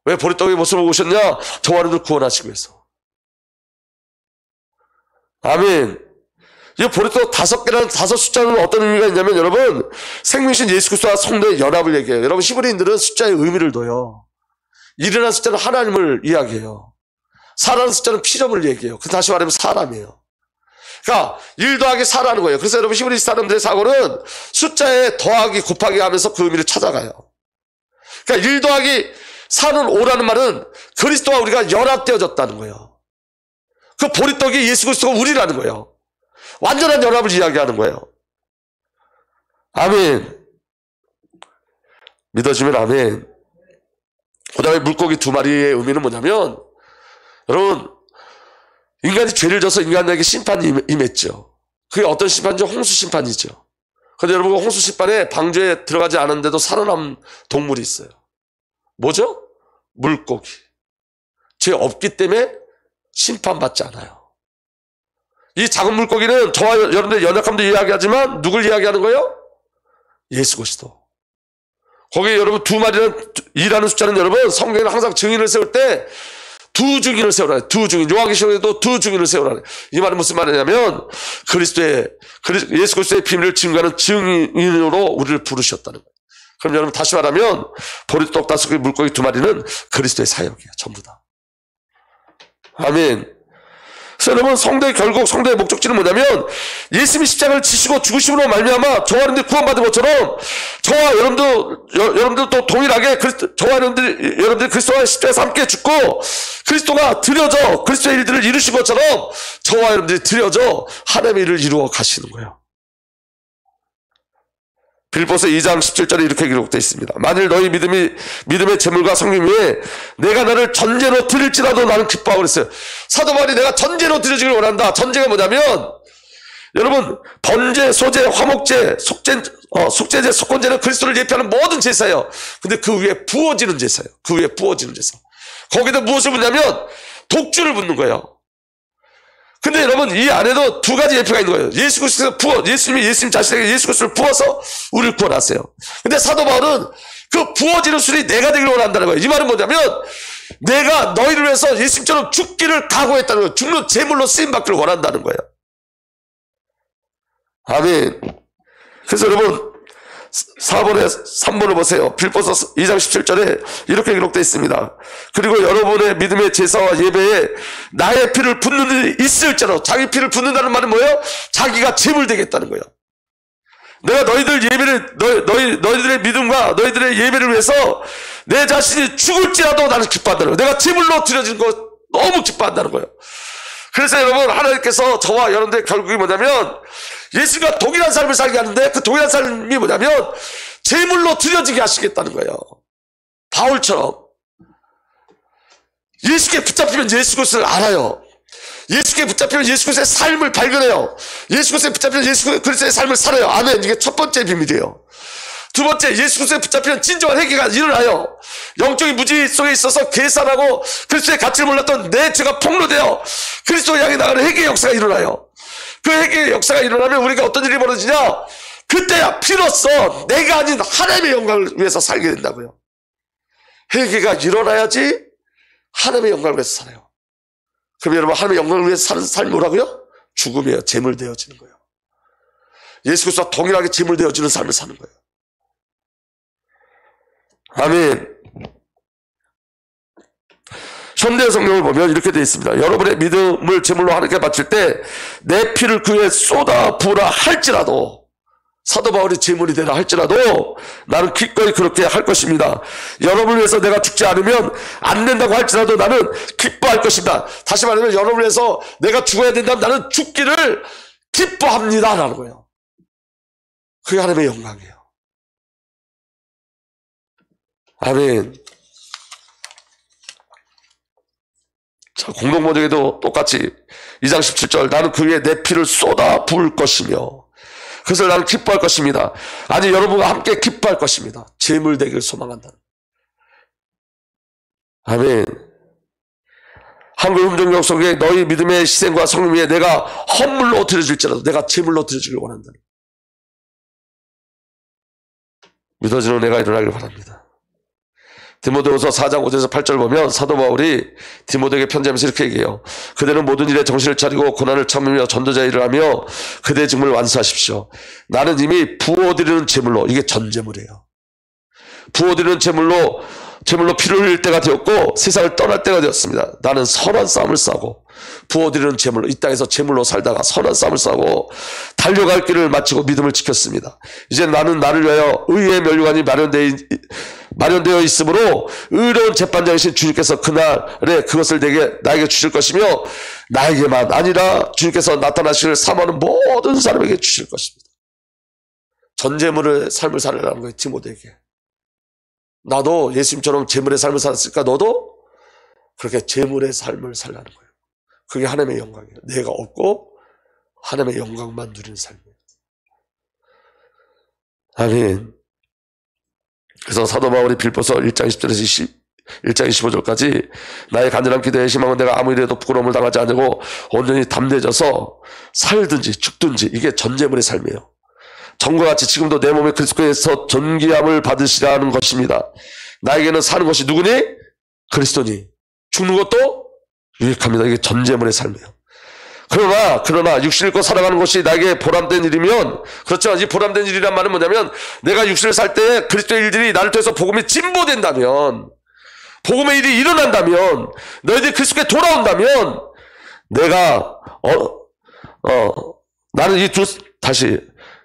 [SPEAKER 1] 왜 보리떡의 모습으로 오셨냐? 저와 여러분들 구원하시기 위해서. 아멘. 이 보리떡 5개라는 5 숫자는 어떤 의미가 있냐면, 여러분, 생명이신 예수 그리스도와 성도의 연합을 얘기해요. 여러분, 히브리인들은 숫자의 의미를 둬요. 1이라는 숫자는 하나님을 이야기해요. 4라는 숫자는 피조물을 얘기해요. 다시 말하면 사람이에요. 그러니까 1 더하기 4라는 거예요. 그래서 여러분, 히브리 사람들의 사고는 숫자에 더하기 곱하기 하면서 그 의미를 찾아가요. 그러니까 1 더하기 4는 5라는 말은 그리스도와 우리가 연합되어졌다는 거예요. 그 보리떡이 예수 그리스도가 우리라는 거예요. 완전한 연합을 이야기하는 거예요. 아멘. 믿어지면 아멘. 그 다음에 물고기 2마리의 의미는 뭐냐면, 여러분, 인간이 죄를 져서 인간에게 심판이 임했죠. 그게 어떤 심판이죠? 홍수 심판이죠. 그런데 여러분, 홍수 심판에 방주에 들어가지 않았는데도 살아남은 동물이 있어요. 뭐죠? 물고기. 죄 없기 때문에 심판받지 않아요. 이 작은 물고기는 저와 여러분들 연약함도 이야기하지만 누굴 이야기하는 거예요? 예수 그리스도. 거기에 여러분 2마리라는 숫자는 여러분 성경에는 항상 증인을 세울 때 2증인을 세우라. 2증인. 요한계시록에도 2증인을 세우라. 이 말은 무슨 말이냐면 예수 그리스도의 비밀을 증거하는 증인으로 우리를 부르셨다는 거예요. 그럼 여러분 다시 말하면 보리떡 5개 물고기 2마리는 그리스도의 사역이에요. 전부 다. 아멘. 그래서 여러분, 결국 성도의 목적지는 뭐냐면 예수님이 십자가를 지시고 죽으심으로 말미암아 저와 여러분들이 구원받은 것처럼 저와 여러분들도 동일하게 저와 여러분들이 그리스도와 십자가에서 함께 죽고 그리스도가 드려져 그리스도의 일들을 이루신 것처럼 저와 여러분들이 드려져 하나님의 일을 이루어 가시는 거예요. 빌립보서 2장 17절에 이렇게 기록되어 있습니다. 만일 너희 믿음의 재물과 성령 위에 내가 너를 전제로 드릴지라도 나는 기뻐하고 그랬어요. 사도 바울이 내가 전제로 드려주길 원한다. 전제가 뭐냐면 여러분, 번제, 소제, 화목제, 속죄제, 속건제는 그리스도를 예표하는 모든 제사예요. 근데 그 위에 부어지는 제사예요. 그 위에 부어지는 제사. 거기다 무엇을 붓냐면 독주를 붓는 거예요. 근데 여러분, 이 안에도 2가지 예표가 있는 거예요. 예수 그리스도에서 예수님 자신에게 예수 그리스도를 부어서 우리를 구원하세요. 근데 사도 바울은 그 부어지는 술이 내가 되기를 원한다는 거예요. 이 말은 뭐냐면 내가 너희를 위해서 예수님처럼 죽기를 각오했다는 거예요. 죽는 제물로 쓰임받기를 원한다는 거예요. 아멘. 그래서 여러분 3번을 보세요. 빌립보서 2장 17절에 이렇게 기록되어 있습니다. 그리고 여러분의 믿음의 제사와 예배에 나의 피를 붓는 일이 있을지라도, 자기 피를 붓는다는 말은 뭐예요? 자기가 제물 되겠다는 거예요. 내가 너희들의 믿음과 너희들의 예배를 위해서 내 자신이 죽을지라도 나는 기뻐한다는 거예요. 내가 제물로 드려진 거 너무 기뻐한다는 거예요. 그래서 여러분, 하나님께서 저와 여러분들의 결국이 뭐냐면 예수가 동일한 삶을 살게 하는데 그 동일한 삶이 뭐냐면 제물로 드려지게 하시겠다는 거예요. 바울처럼 예수께 붙잡히면 예수 그리스도를 알아요. 예수께 붙잡히면 예수 그리스도의 삶을 발견해요. 예수 그리스도에 붙잡히면 예수 그리스도의 삶을 살아요. 아멘. 이게 첫 번째 비밀이에요. 두 번째, 예수 그리스도에 붙잡히면 진정한 회개가 일어나요. 영적인 무지 속에 있어서 계산하고 그리스도의 가치를 몰랐던 내 죄가 폭로되어 그리스도 향해 나가는 회개의 역사가 일어나요. 그 회개의 역사가 일어나면 우리가 어떤 일이 벌어지냐? 그때야 비로소 내가 아닌 하나님의 영광을 위해서 살게 된다고요. 회개가 일어나야지 하나님의 영광을 위해서 살아요. 그럼 여러분, 하나님의 영광을 위해서 사는 삶이 뭐라고요? 죽음이에요. 제물되어지는 거예요. 예수 그리스도와 동일하게 제물되어지는 삶을 사는 거예요. 아멘. 현대 성경을 보면 이렇게 되어 있습니다. 여러분의 믿음을 제물로 하나님께 바칠 때 내 피를 그 위에 쏟아 부으라 할지라도, 사도 바울이 제물이 되라 할지라도 나는 기꺼이 그렇게 할 것입니다. 여러분을 위해서 내가 죽지 않으면 안 된다고 할지라도 나는 기뻐할 것입니다. 다시 말하면 여러분을 위해서 내가 죽어야 된다면 나는 죽기를 기뻐합니다 라는 거예요. 그게 하나님의 영광이에요. 아멘. 자, 공동모독에도 똑같이 2장 17절 나는 그 위에 내 피를 쏟아 부을 것이며 그것을 나는 기뻐할 것입니다. 아니 여러분과 함께 기뻐할 것입니다. 재물 되기를 소망한다. 아멘. 한글 음정역 속에 너희 믿음의 희생과 성령 위에 내가 헌물로 드려질지라도 내가 재물로 드려주길 원한다. 믿어지는 내가 일어나길 바랍니다. 디모데후서 4장 5절에서 8절 보면 사도 바울이 디모데에게 편지하면서 이렇게 얘기해요. 그대는 모든 일에 정신을 차리고 고난을 참으며 전도자 일을 하며 그대의 직무를 완수하십시오. 나는 이미 부어드리는 제물로, 이게 전제물이에요. 부어드리는 제물로 피를 흘릴 때가 되었고 세상을 떠날 때가 되었습니다. 나는 선한 싸움을 싸고 부어드리는 제물로, 이 땅에서 제물로 살다가 선한 싸움을 싸고 달려갈 길을 마치고 믿음을 지켰습니다. 이제 나는 나를 위하여 의의 면류관이 마련되어 있으므로 의로운 재판장이신 주님께서 그날에 그것을 나에게 주실 것이며 나에게만 아니라 주님께서 나타나시기를 사모하는 모든 사람에게 주실 것입니다. 전제물의 삶을 살아가는 거예요. 디모데에게. 나도 예수님처럼 재물의 삶을 살았으니까 너도 그렇게 재물의 삶을 살라는 거예요. 그게 하나님의 영광이에요. 내가 얻고 하나님의 영광만 누리는 삶이에요. 아멘. 그래서 사도 바울이 빌보서 1장 10절에서 1장 25절까지 나의 간절한 기대의 희망은 내가 아무 일에도 부끄러움을 당하지 않고 온전히 담대해져서 살든지 죽든지, 이게 전제물의 삶이에요. 전과 같이 지금도 내 몸에 그리스도에서 존귀함을 받으시라는 것입니다. 나에게는 사는 것이 누구니? 그리스도니. 죽는 것도 유익합니다. 이게 전제물의 삶이에요. 그러나 육신을 입고 살아가는 것이 나에게 보람된 일이면, 그렇죠. 이 보람된 일이란 말은 뭐냐면 내가 육신을 살 때 그리스도의 일들이 나를 통해서 복음이 진보된다면, 복음의 일이 일어난다면, 너희들이 그리스도께 돌아온다면 내가 나는 다시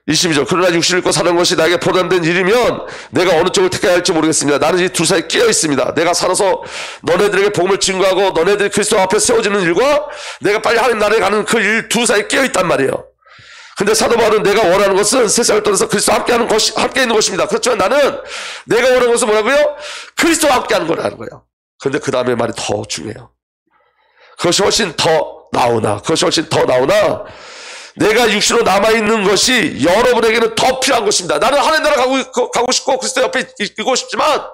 [SPEAKER 1] 22절 그러나 육신을 입고 사는 것이 나에게 보람된 일이면 내가 어느 쪽을 택해야 할지 모르겠습니다. 나는 이 두 사이에 끼어 있습니다. 내가 살아서 너네들에게 복음을 증거하고 너네들이 그리스도 앞에 세워지는 일과 내가 빨리 하나님 나라에 가는 그 일 두 사이에 끼어 있단 말이에요. 근데 사도 바울은 내가 원하는 것은 세상을 떠나서 그리스도와 함께 있는 것입니다. 그렇지만 나는 내가 원하는 것은 뭐라고요? 그리스도와 함께 하는 거라는 거예요. 그런데 그 다음에 말이 더 중요해요. 그것이 훨씬 더 나오나 내가 육신으로 남아있는 것이 여러분에게는 더 필요한 것입니다. 나는 하나님 나라 가고 싶고 그리스도 옆에 있고 싶지만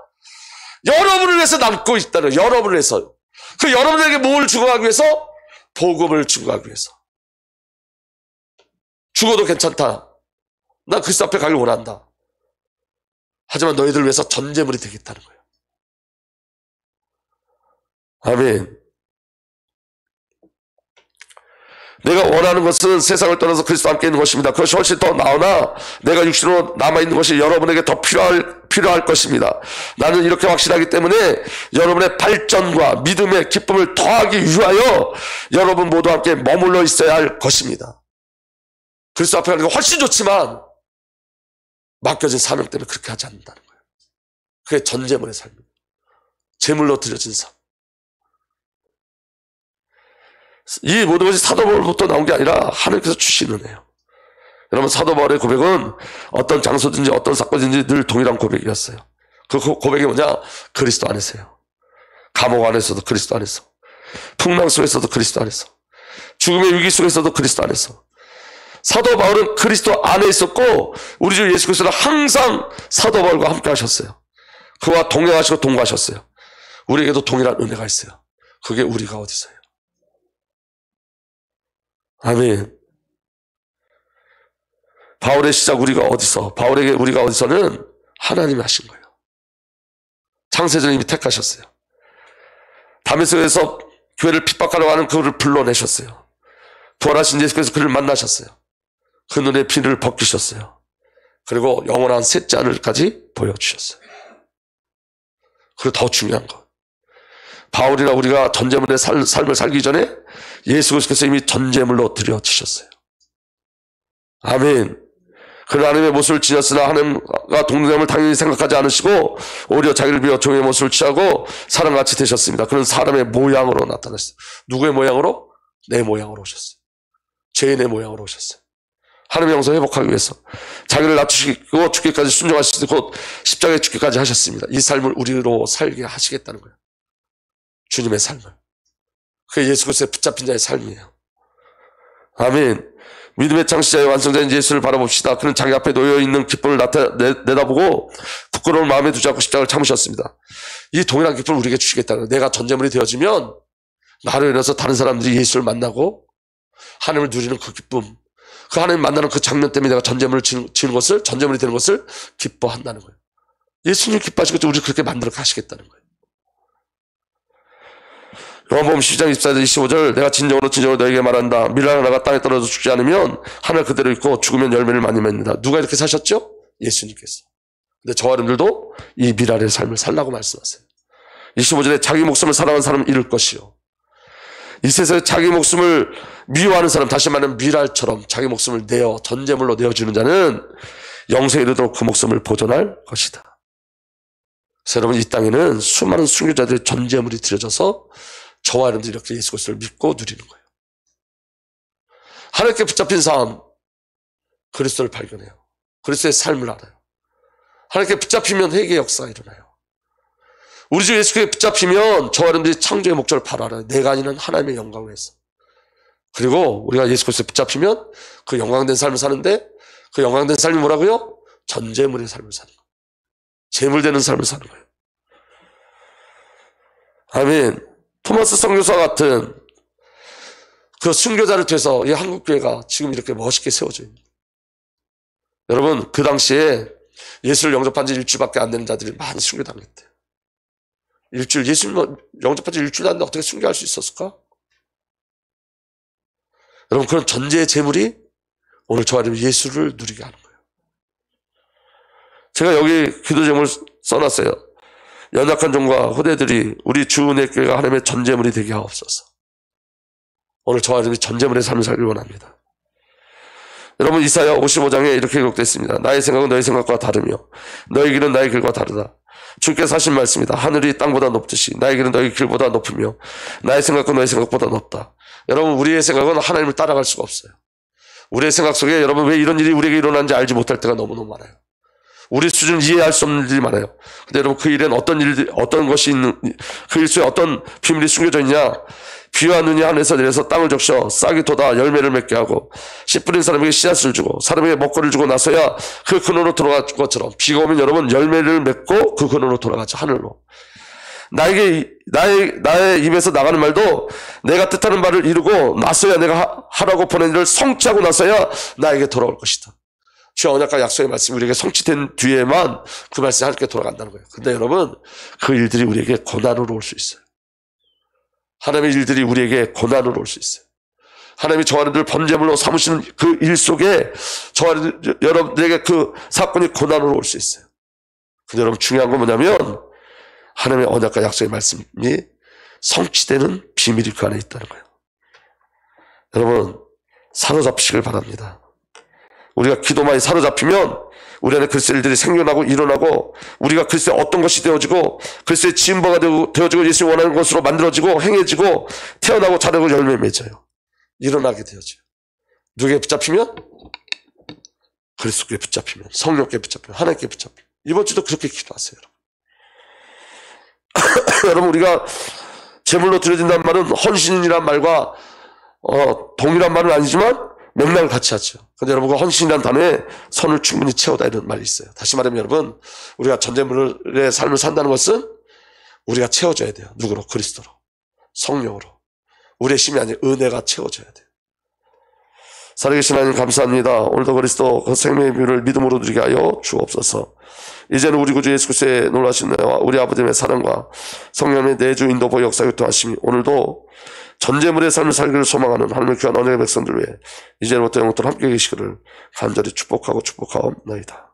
[SPEAKER 1] 여러분을 위해서 남고 있다는 거예요. 여러분을 위해서. 그 여러분에게 뭘 증거하기 위해서? 복음을 증거하기 위해서. 죽어도 괜찮다. 난 그리스도 앞에 가길 원한다. 하지만 너희들 위해서 전제물이 되겠다는 거예요. 아멘. 내가 원하는 것은 세상을 떠나서 그리스도와 함께 있는 것입니다. 그것이 훨씬 더 나으나 내가 육신으로 남아있는 것이 여러분에게 더 필요할 것입니다. 나는 이렇게 확신하기 때문에 여러분의 발전과 믿음의 기쁨을 더하기 위하여 여러분 모두 함께 머물러 있어야 할 것입니다. 그리스도 앞에 가는 게 훨씬 좋지만 맡겨진 사명 때문에 그렇게 하지 않는다는 거예요. 그게 전제물의 삶입니다. 제물로 드려진 삶. 이 모든 것이 사도 바울부터 나온 게 아니라 하나님께서 주신 은혜예요. 여러분, 사도 바울의 고백은 어떤 장소든지 어떤 사건인지 늘 동일한 고백이었어요. 그 고백이 뭐냐? 그리스도 안에서요. 감옥 안에서도 그리스도 안에서, 풍랑 속에서도 그리스도 안에서, 죽음의 위기 속에서도 그리스도 안에서. 사도 바울은 그리스도 안에 있었고 우리 주 예수 그리스도는 항상 사도 바울과 함께 하셨어요. 그와 동행하시고 동거하셨어요. 우리에게도 동일한 은혜가 있어요. 그게 우리가 어디서요? 아멘. 바울의 시작 바울에게 우리가 어디서는 하나님이 하신 거예요. 창세전에 이미 택하셨어요. 다메섹에서 교회를 핍박하려고 하는 그를 불러내셨어요. 부활하신 예수께서 그를 만나셨어요. 그 눈에 피를 벗기셨어요. 그리고 영원한 셋째 하늘까지 보여주셨어요. 그리고 더 중요한 것, 바울이나 우리가 전제물의 삶을 살기 전에 예수 그리스도께서 이미 전제물로 드려지셨어요. 아멘. 그는 하나님의 모습을 지녔으나 하나님과 동등함을 당연히 생각하지 않으시고 오히려 자기를 비워 종의 모습을 취하고 사람같이 되셨습니다. 그는 사람의 모양으로 나타났어요. 누구의 모양으로? 내 모양으로 오셨어요. 죄인의 모양으로 오셨어요. 하나님의 영성을 회복하기 위해서 자기를 낮추시고 죽기까지 순종하시고 곧 십자가에 죽기까지 하셨습니다. 이 삶을 우리로 살게 하시겠다는 거예요. 주님의 삶을. 그게 예수 그리스도의 붙잡힌 자의 삶이에요. 아멘. 믿음의 창시자의 완성자인 예수를 바라봅시다. 그는 자기 앞에 놓여있는 기쁨을 내다보고 부끄러운 마음에 두지 않고 십자가를 참으셨습니다. 이 동일한 기쁨을 우리에게 주시겠다는 거예요. 내가 전제물이 되어지면 나로 인해서 다른 사람들이 예수를 만나고 하나님을 누리는 그 기쁨, 그 하나님 만나는 그 장면 때문에 내가 전제물을 지는 것을, 전제물이 되는 것을 기뻐한다는 거예요. 예수님 기뻐하시겠죠. 우리 그렇게 만들어 가시겠다는 거예요. 요한복음 12장 24절 25절 내가 진정으로 너에게 말한다. 밀라 하나가 땅에 떨어져 죽지 않으면 하늘 그대로 있고 죽으면 열매를 많이 맺는다. 누가 이렇게 사셨죠? 예수님께서. 근데 저와 여러분들도 이 미랄의 삶을 살라고 말씀하세요. 25절에 자기 목숨을 사랑하는 사람은 잃을 것이요. 이 세상에 자기 목숨을 미워하는 사람, 다시 말하면 미랄처럼 자기 목숨을 내어 전제물로 내어주는 자는 영생에 이르도록 그 목숨을 보존할 것이다. 그래서 여러분, 이 땅에는 수많은 순교자들의 전제물이 드려져서 저와 여러분들이 이렇게 예수 그리스도를 믿고 누리는 거예요. 하나님께 붙잡힌 삶, 그리스도를 발견해요. 그리스도의 삶을 알아요. 하나님께 붙잡히면 회개의 역사가 일어나요. 우리 주 예수께 붙잡히면 저와 여러분들이 창조의 목적을 바로 알아요. 내가 아니는 하나님의 영광을 위해서. 그리고 우리가 예수 그리스도에 붙잡히면 그 영광된 삶을 사는데, 그 영광된 삶이 뭐라고요? 전제물의 삶을 사는 거예요. 재물되는 삶을 사는 거예요. 아멘. 토마스 선교사와 같은 그 순교자를 통해서 이 한국교회가 지금 이렇게 멋있게 세워져 있습니다. 여러분, 그 당시에 예수를 영접한 지 일주일밖에 안 되는 자들이 많이 순교당했대요. 일주일, 예수님 영접한 지 일주일 안 됐는데 어떻게 순교할 수 있었을까? 여러분, 그런 전제의 재물이 오늘 저와 예수를 누리게 하는 거예요. 제가 여기 기도 제목을 써놨어요. 연약한 종과 후대들이 우리 주 은혜교회가 하나님의 전제물이 되게 하옵소서. 오늘 저와 여러분이 전제물의 삶을 살길 원합니다. 여러분, 이사야 55장에 이렇게 기록됐습니다. 나의 생각은 너의 생각과 다르며 너의 길은 나의 길과 다르다. 주께서 하신 말씀이다. 하늘이 땅보다 높듯이 나의 길은 너의 길보다 높으며 나의 생각은 너의 생각보다 높다. 여러분, 우리의 생각은 하나님을 따라갈 수가 없어요. 우리의 생각 속에 여러분 왜 이런 일이 우리에게 일어나는지 알지 못할 때가 너무너무 많아요. 우리 수준을 이해할 수 없는 일이 많아요. 근데 여러분, 그 일엔 어떤 것이 있는, 그 일 속에 어떤 비밀이 숨겨져 있냐? 비와 눈이 하늘에서 내려서 땅을 적셔 싹이 돋아 열매를 맺게 하고 씨 뿌린 사람에게 씨앗을 주고 사람에게 먹거리를 주고 나서야 그 근원으로 돌아갈 것처럼 비가 오면 여러분 열매를 맺고 그 근원으로 돌아가죠. 하늘로. 나의 입에서 나가는 말도 내가 뜻하는 바를 이루고 나서야 내가 하라고 보낸 일을 성취하고 나서야 나에게 돌아올 것이다. 주의 언약과 약속의 말씀이 우리에게 성취된 뒤에만 그 말씀이 하나님께 돌아간다는 거예요. 근데 여러분, 그 일들이 우리에게 고난으로 올 수 있어요. 하나님의 일들이 우리에게 고난으로 올 수 있어요. 하나님이 저와 여러분들 번제물로 삼으시는 그 일 속에 저와 여러분들에게 그 사건이 고난으로 올 수 있어요. 근데 여러분, 중요한 건 뭐냐면 하나님의 언약과 약속의 말씀이 성취되는 비밀이 그 안에 있다는 거예요. 여러분, 사로잡히시길 바랍니다. 우리가 기도만이 사로잡히면 우리 안에 그리스도의 일들이 생겨나고 일어나고 우리가 그리스도의 어떤 것이 되어지고 그리스도의 지음바가 되어지고 예수님이 원하는 것으로 만들어지고 행해지고 태어나고 자라고 열매 맺어요. 일어나게 되어져요. 누구에게 붙잡히면? 그리스도께 붙잡히면, 성령께 붙잡히면, 하나님께 붙잡히면. 이번 주도 그렇게 기도하세요. 여러분, 우리가 제물로 드려진다는 말은 헌신이란 말과 동일한 말은 아니지만 맥락을 같이 하죠. 근데 여러분, 그 헌신이라는 단어에 선을 충분히 채우다 이런 말이 있어요. 다시 말하면 여러분, 우리가 전제물의 삶을 산다는 것은 우리가 채워줘야 돼요. 누구로? 그리스도로. 성령으로. 우리의 힘이 아닌 은혜가 채워져야 돼요. 살아계신 하나님 감사합니다. 오늘도 그리스도 그 생명의 비밀을 믿음으로 누리게 하여 주옵소서. 이제는 우리 구주 예수 그리스도의 놀라신 은혜와 우리 아버지의 사랑과 성령의 내주 인도보 역사 교통하심이 오늘도 전제물의 삶을 살기를 소망하는 하나님의 귀한 언약의 백성들 위해 이제부터 영원토록 함께 계시기를 간절히 축복하고 축복하옵나이다.